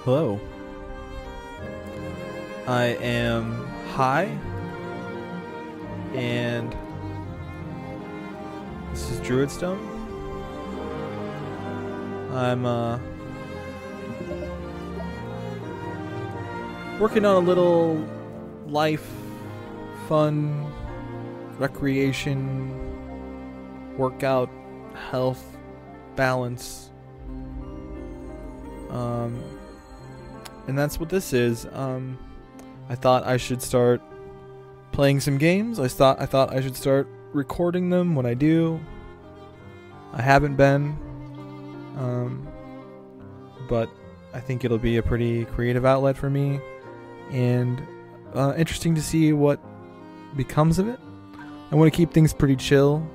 Hello. I am high, and this is Druidstone. I'm working on a little life, fun, recreation, workout, health, balance. And that's what this is. I thought I should start playing some games. I thought I should start recording them when I do. I haven't been, but I think it'll be a pretty creative outlet for me, and interesting to see what becomes of it. I want to keep things pretty chill.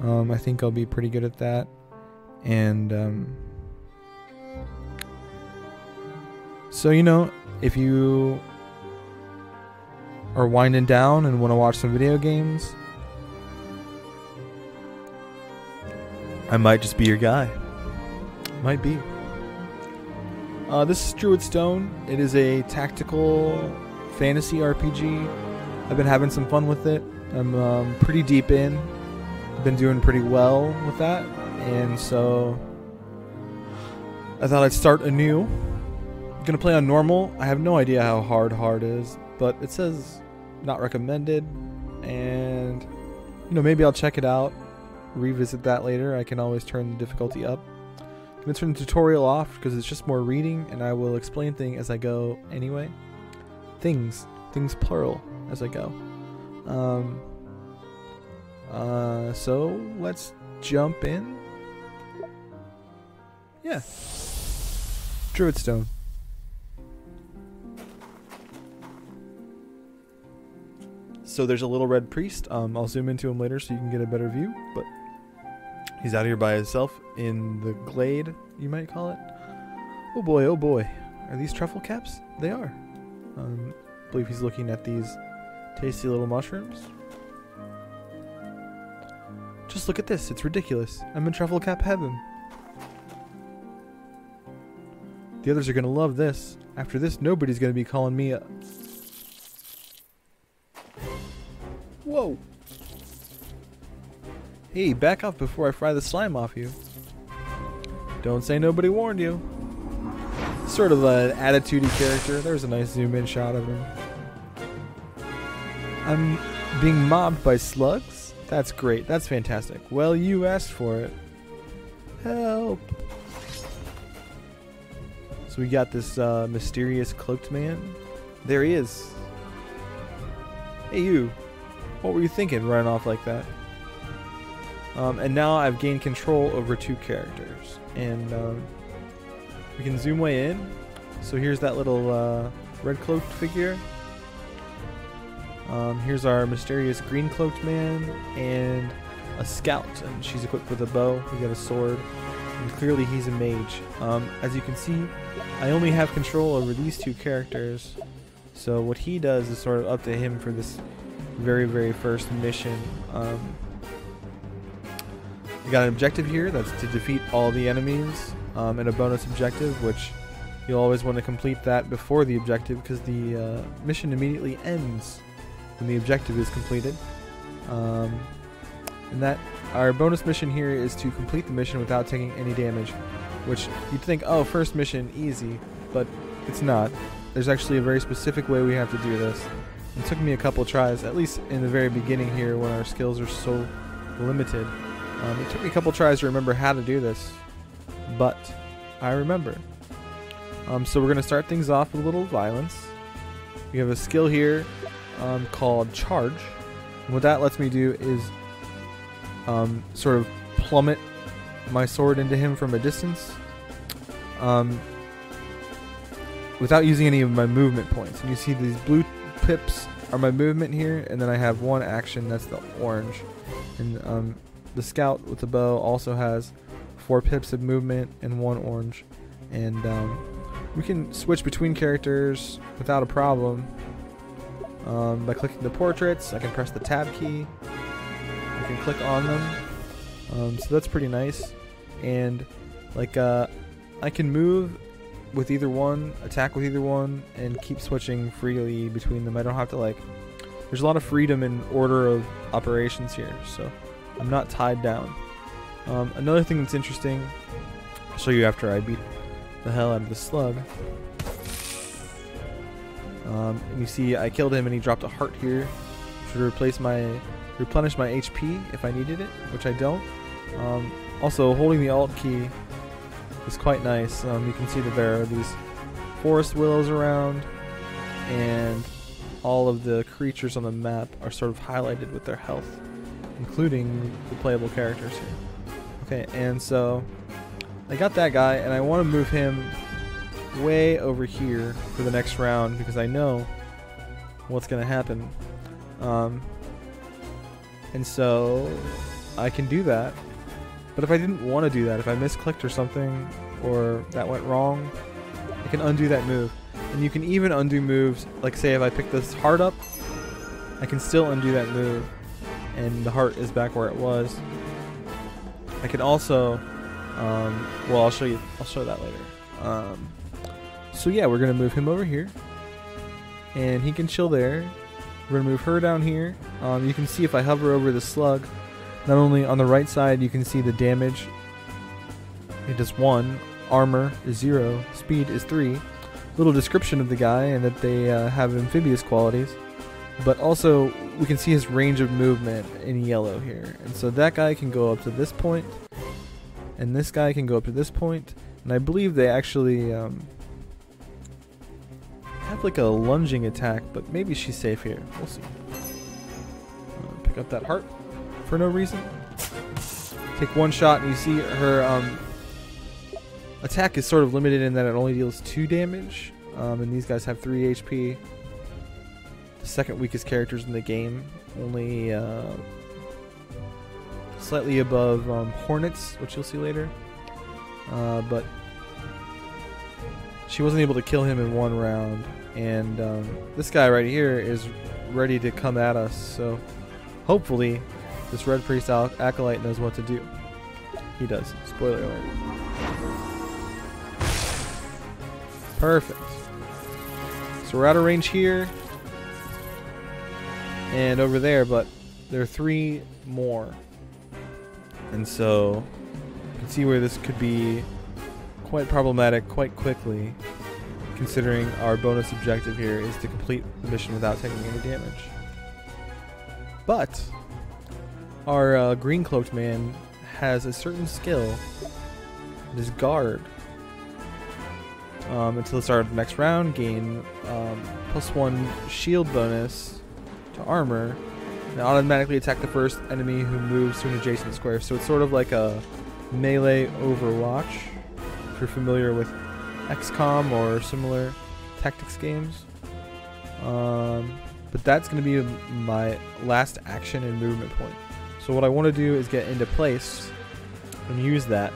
I think I'll be pretty good at that, and so if you are winding down and want to watch some video games, I might just be your guy. Might be. This is Druidstone. It is a tactical fantasy RPG. I've been having some fun with it. I'm pretty deep in. I've been doing pretty well with that, and so I thought I'd start anew. I'm gonna play on normal. I have no idea how hard is, but it says not recommended, and maybe I'll check it out, revisit that later. I can always turn the difficulty up. I'm gonna turn the tutorial off because it's just more reading, and I will explain things as I go anyway. Things plural, as I go. So let's jump in. Yeah, Druidstone. So there's a little red priest. I'll zoom into him later so you can get a better view, but he's out here by himself in the glade, you might call it. Oh boy. Are these truffle caps? They are. I believe he's looking at these tasty little mushrooms. Just look at this. It's ridiculous. I'm in truffle cap heaven. The others are going to love this. After this, nobody's going to be calling me a... Whoa. Hey, back off before I fry the slime off you. Don't say nobody warned you. Sort of an attitudey character. There's a nice zoom in shot of him. I'm being mobbed by slugs? That's great. That's fantastic. Well, you asked for it. Help. So we got this mysterious cloaked man. There he is. Hey, you. What were you thinking running off like that? And now I've gained control over two characters. And we can zoom way in. So here's that little red cloaked figure. Here's our mysterious green cloaked man and a scout. And she's equipped with a bow. We got a sword. And clearly he's a mage. As you can see, I only have control over these two characters. So what he does is sort of up to him for this very first mission. We got an objective here that's to defeat all the enemies, and a bonus objective, which you'll always want to complete that before the objective because the mission immediately ends when the objective is completed. And that our bonus mission here is to complete the mission without taking any damage, which you'd think, oh, first mission easy, but it's not. There's actually a very specific way we have to do this. It took me a couple tries, at least in the very beginning here when our skills are so limited. It took me a couple tries to remember how to do this, but I remember. So we're going to start things off with a little violence. We have a skill here called Charge. And what that lets me do is sort of plummet my sword into him from a distance without using any of my movement points. And you see these blue pips are my movement here, and then I have one action, that's the orange. And the scout with the bow also has 4 pips of movement and 1 orange. And we can switch between characters without a problem by clicking the portraits. I can press the tab key. I can click on them. So that's pretty nice. And like I can move with either one, attack with either one, and keep switching freely between them. I don't have to like... There's a lot of freedom in order of operations here, so I'm not tied down. Another thing that's interesting, I'll show you after I beat the hell out of the slug. And you see I killed him and he dropped a heart here to replenish my HP if I needed it, which I don't. Also, holding the Alt key is quite nice. You can see that there are these forest willows around, and all of the creatures on the map are sort of highlighted with their health, including the playable characters here. Okay, and so I got that guy, and I want to move him way over here for the next round because I know what's going to happen. And so I can do that. But if I didn't want to do that, if I misclicked or something, or that went wrong, I can undo that move. And you can even undo moves, like say if I pick this heart up, I can still undo that move, and the heart is back where it was. I can also, well, I'll show that later. So yeah, we're gonna move him over here, and he can chill there. We're gonna move her down here. You can see if I hover over the slug, not only on the right side, you can see the damage. It does 1, armor is 0, speed is 3. Little description of the guy and that they have amphibious qualities, but also we can see his range of movement in yellow here. And so that guy can go up to this point, and this guy can go up to this point, and I believe they actually have like a lunging attack, but maybe she's safe here. We'll see. Pick up that heart for no reason. Take one shot, and you see her attack is sort of limited in that it only deals 2 damage, and these guys have 3 HP. The second weakest characters in the game, only slightly above Hornets, which you'll see later. But she wasn't able to kill him in 1 round, and this guy right here is ready to come at us, so hopefully this Red Priest Acolyte knows what to do. He does. Spoiler alert. Perfect. So we're out of range here and over there, but there are 3 more. And so you can see where this could be quite problematic quite quickly, considering our bonus objective here is to complete the mission without taking any damage. But our green cloaked man has a certain skill. It is guard. Until the start of the next round, gain +1 shield bonus to armor, and automatically attack the first enemy who moves to an adjacent square. So it's sort of like a melee Overwatch, if you're familiar with XCOM or similar tactics games. But that's going to be my last action and movement point. So what I want to do is get into place and use that.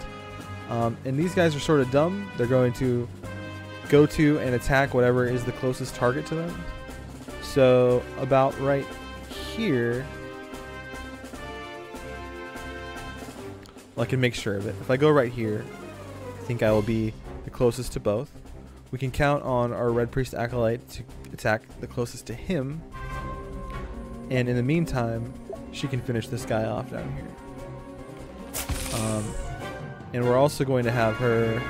And these guys are sort of dumb. They're going to go to and attack whatever is the closest target to them. So about right here, well, I can make sure of it. If I go right here, I think I will be the closest to both. We can count on our Red Priest Acolyte to attack the closest to him, and in the meantime she can finish this guy off down here. And we're also going to have her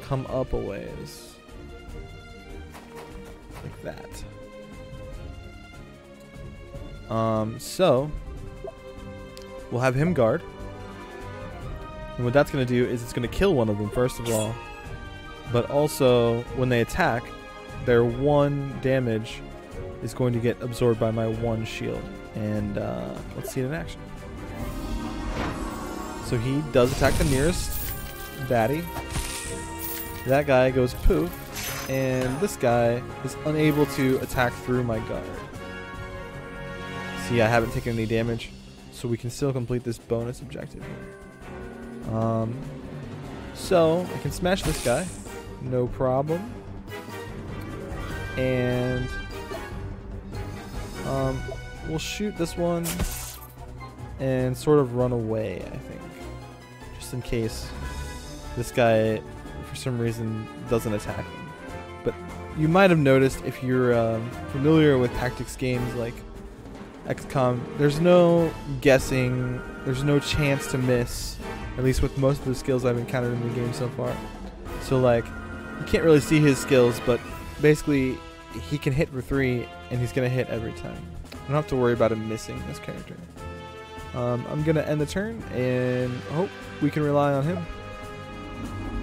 come up a ways like that. So we'll have him guard, and what that's going to do is it's going to kill one of them first of all, but also when they attack, their 1 damage is going to get absorbed by my 1 shield. And let's see it in action. So he does attack the nearest baddie. That guy goes poof, and this guy is unable to attack through my guard. See, I haven't taken any damage, so we can still complete this bonus objective here. So I can smash this guy, no problem. And we'll shoot this one and sort of run away, I think, just in case this guy, for some reason, doesn't attack him. But you might have noticed if you're familiar with tactics games like XCOM, there's no guessing, there's no chance to miss, at least with most of the skills I've encountered in the game so far. So like, you can't really see his skills, but basically he can hit for 3 and he's going to hit every time. I don't have to worry about him missing this character. I'm going to end the turn and hope we can rely on him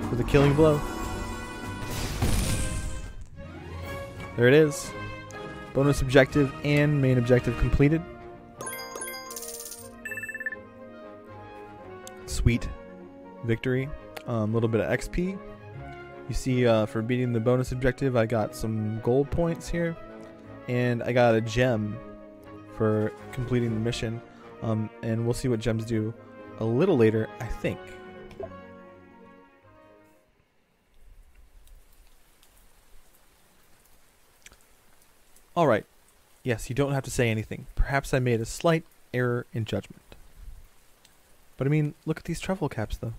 for the killing blow. There it is. Bonus objective and main objective completed. Sweet victory. A little bit of XP. You see, for beating the bonus objective, I got some gold points here, and I got a gem for completing the mission. And we'll see what gems do a little later, I think. All right. Yes, you don't have to say anything. Perhaps I made a slight error in judgment. But I mean, look at these truffle caps, though.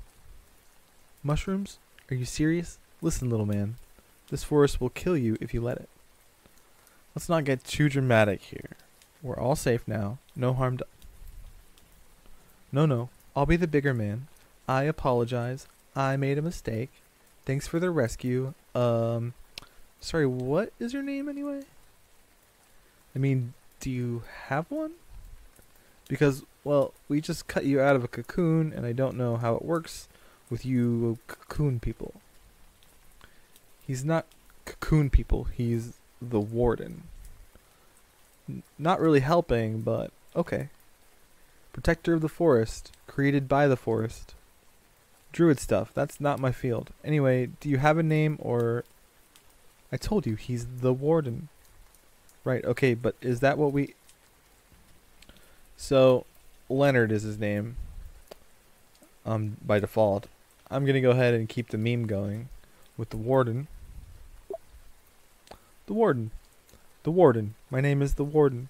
Mushrooms? Are you serious? Listen, little man. This forest will kill you if you let it. Let's not get too dramatic here. We're all safe now. No harm done. No. I'll be the bigger man. I apologize. I made a mistake. Thanks for the rescue. Sorry, what is your name anyway? I mean, do you have one? Because, well, we just cut you out of a cocoon, and I don't know how it works with you cocoon people. He's not cocoon people, he's the Warden. Not really helping, but okay. Protector of the forest, created by the forest. Druid stuff, that's not my field. Anyway, do you have a name or... I told you, he's the Warden. Right, okay, but is that what we... So, Leonard is his name. By default. I'm gonna go ahead and keep the meme going with the Warden. The Warden. The Warden. My name is the Warden.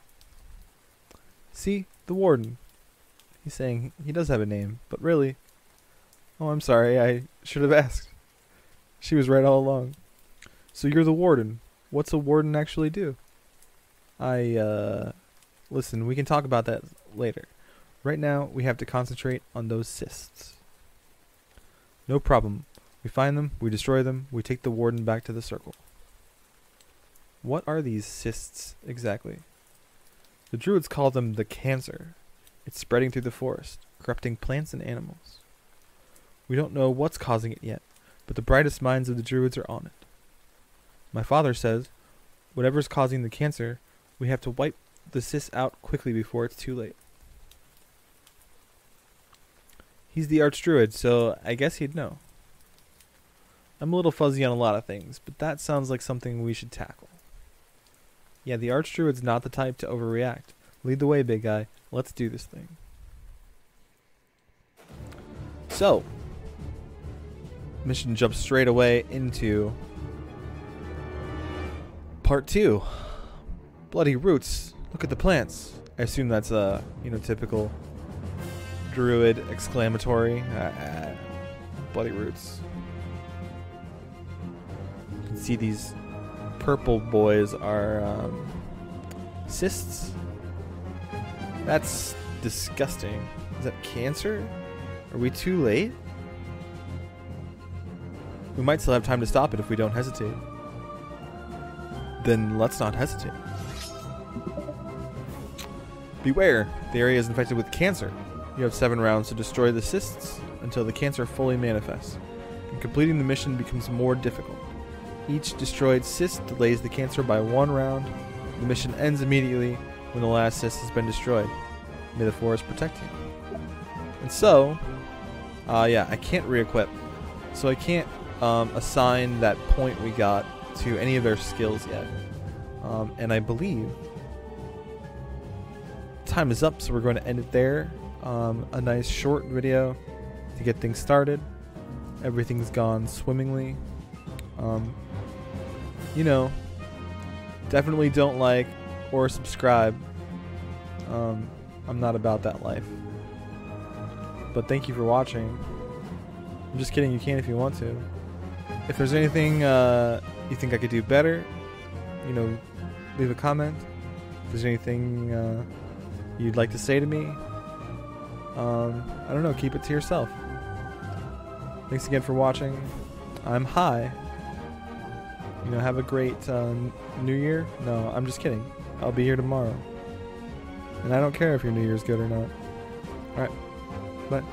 See? The Warden. He's saying he does have a name, but really... Oh, I'm sorry, I should have asked. She was right all along. So you're the Warden. What's a Warden actually do? Listen, we can talk about that later. Right now, we have to concentrate on those cysts. No problem. We find them, we destroy them, we take the Warden back to the circle. What are these cysts exactly? The Druids call them the cancer. It's spreading through the forest, corrupting plants and animals. We don't know what's causing it yet, but the brightest minds of the Druids are on it. My father says, whatever's causing the cancer, we have to wipe the cysts out quickly before it's too late. He's the Archdruid, so I guess he'd know. I'm a little fuzzy on a lot of things, but that sounds like something we should tackle. Yeah, the Archdruid's not the type to overreact. Lead the way, big guy. Let's do this thing. So, mission jumps straight away into part 2. Bloody roots. Look at the plants. I assume that's a, typical Druid exclamatory. Bloody roots. You can see these purple boys are cysts. That's disgusting. Is that cancer? Are we too late? We might still have time to stop it if we don't hesitate. Then let's not hesitate. Beware, the area is infected with cancer. You have 7 rounds to destroy the cysts until the cancer fully manifests. And completing the mission becomes more difficult. Each destroyed cyst delays the cancer by 1 round. The mission ends immediately when the last cyst has been destroyed. May the forest protect you. And so, yeah, I can't re-equip. So I can't assign that point we got to any of their skills yet. And I believe time is up, so we're going to end it there. A nice short video to get things started. Everything's gone swimmingly. Definitely don't like or subscribe. I'm not about that life. But thank you for watching. I'm just kidding. You can if you want to. If there's anything you think I could do better, you know, leave a comment. If there's anything you'd like to say to me, I don't know, keep it to yourself. Thanks again for watching. I'm high. You know, have a great New Year. No, I'm just kidding. I'll be here tomorrow. And I don't care if your New Year's good or not. Alright, bye.